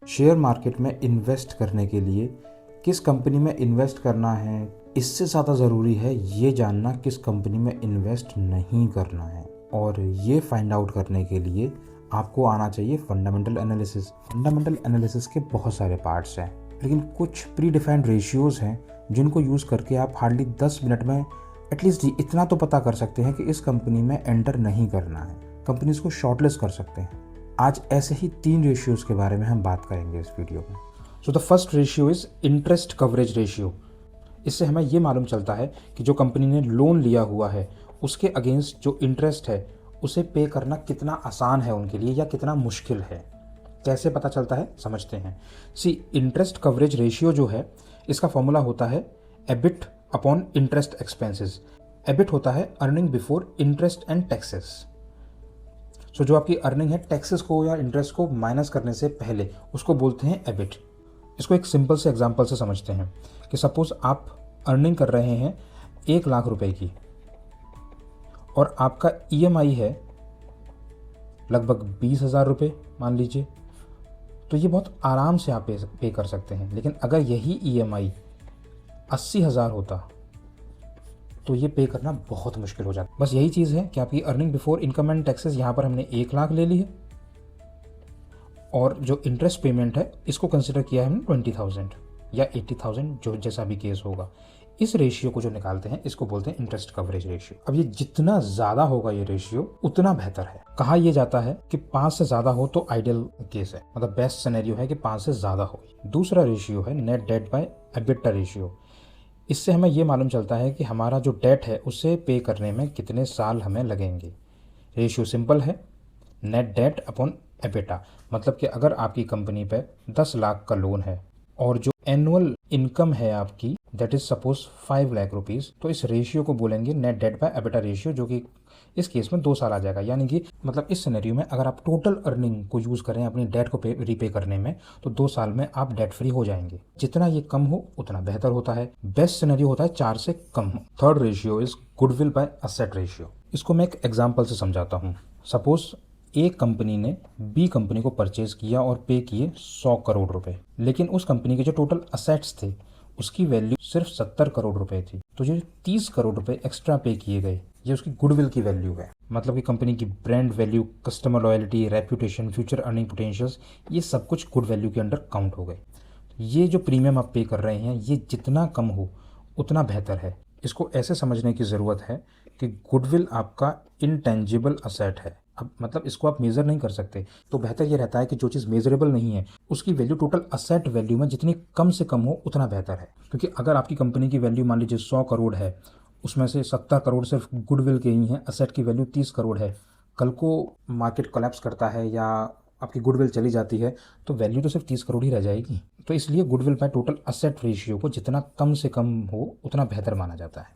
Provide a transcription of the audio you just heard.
Share market में invest करने के लिए किस कंपनी में इन्वेस्ट करना है, इससे ज़्यादा ज़रूरी है ये जानना किस कंपनी में इन्वेस्ट नहीं करना है। और ये फाइंड आउट करने के लिए आपको आना चाहिए फंडामेंटल एनालिसिस। फंडामेंटल एनालिसिस के बहुत सारे पार्ट्स हैं, लेकिन कुछ प्री डिफाइंड रेशियोज़ हैं जिनको यूज़ करके आप हार्डली 10 मिनट में एटलीस्ट इतना तो पता कर सकते हैं कि इस कंपनी में एंटर नहीं करना है, कंपनीज को शॉर्टलिस्ट कर सकते हैं। आज ऐसे ही 3 रेशियोज़ के बारे में हम बात करेंगे इस वीडियो में। So the first ratio is interest coverage ratio. इससे हमें ये मालूम चलता है कि जो कंपनी ने लोन लिया हुआ है उसके अगेंस्ट जो इंटरेस्ट है उसे पे करना कितना आसान है उनके लिए या कितना मुश्किल है। कैसे पता चलता है समझते हैं। इंटरेस्ट कवरेज रेशियो जो है इसका फॉर्मूला होता है EBIT upon interest expenses. EBIT होता है earning before interest and taxes. So जो आपकी अर्निंग है टैक्सेस को या इंटरेस्ट को माइनस करने से पहले उसको बोलते हैं एबिट। इसको एक सिंपल से एग्जांपल से समझते हैं कि सपोज आप अर्निंग कर रहे हैं 1 लाख रुपए की और आपका ईएमआई है लगभग 20,000 रुपये मान लीजिए, तो ये बहुत आराम से आप पे कर सकते हैं। लेकिन अगर यही ईएमआई 80,000 होता तो ये पे करना बहुत मुश्किल हो जाता। बस यही चीज़ है कि आपकी earning before income and taxes यहाँ पर हमने 1 लाख ले ली है और जो इंटरेस्ट पेमेंट है इसको कंसिडर किया है हमने 20,000 या 80,000, जो जैसा भी केस होगा। इस रेशियो को जो निकालते हैं इसको बोलते हैं इंटरेस्ट कवरेज रेशियो। अब ये जितना ज़्यादा होगा ये रेशियो उतना बेहतर है। कहा यह जाता है कि 5 से ज़्यादा हो तो आइडियल केस है, मतलब बेस्ट सिनेरियो है कि 5 से ज़्यादा हो। दूसरा रेशियो है net debt by EBITDA ratio. इससे हमें ये मालूम चलता है कि हमारा जो डेट है उसे पे करने में कितने साल हमें लगेंगे। रेशियो सिंपल है, नेट डेट अपॉन एबिटा। मतलब कि अगर आपकी कंपनी पे 10 लाख का लोन है और जो एनुअल इनकम है आपकी that is suppose 5 lakh rupees, तो इस रेशियो को बोलेंगे net debt by EBITDA ratio, जो कि इस केस में 2 साल आ जाएगा। यानी कि मतलब इस सिनेरियो में अगर आप टोटल अर्निंग को यूज़ करें अपनी डेट को रीपे करने में तो 2 साल में आप डेट फ्री हो जाएंगे। जितना ये कम हो उतना बेहतर होता है। बेस्ट सिनेरियो होता है 4 से कम हो। Third ratio is goodwill by asset ratio. इसको मैं एक एग्जाम्पल से समझाता हूँ। सपोज एक कंपनी ने बी कंपनी को परचेज किया और पे किए 100 करोड़ रुपए, लेकिन उस कंपनी के जो टोटल असेट्स थे उसकी वैल्यू सिर्फ 70 करोड़ रुपए थी। तो जो 30 करोड़ रुपए एक्स्ट्रा पे किए गए ये उसकी गुडविल की वैल्यू है। मतलब कि कंपनी की brand value, customer loyalty, reputation, future earning potentials, ये सब कुछ गुड वैल्यू के अंडर काउंट हो गए। ये जो प्रीमियम आप पे कर रहे हैं ये जितना कम हो उतना बेहतर है। इसको ऐसे समझने की ज़रूरत है कि गुडविल आपका इंटेंजिबल असेट है। अब मतलब इसको आप मेज़र नहीं कर सकते, तो बेहतर ये रहता है कि जो चीज़ मेजरेबल नहीं है उसकी वैल्यू टोटल असेट वैल्यू में जितनी कम से कम हो उतना बेहतर है। क्योंकि अगर आपकी कंपनी की वैल्यू मान लीजिए 100 करोड़ है, उसमें से 70 करोड़ सिर्फ गुडविल के ही हैं, असेट की वैल्यू 30 करोड़ है, कल को मार्केट कोलैप्स करता है या आपकी गुडविल चली जाती है तो वैल्यू तो सिर्फ 30 करोड़ ही रह जाएगी। तो इसलिए goodwill by total asset ratio को जितना कम से कम हो उतना बेहतर माना जाता है।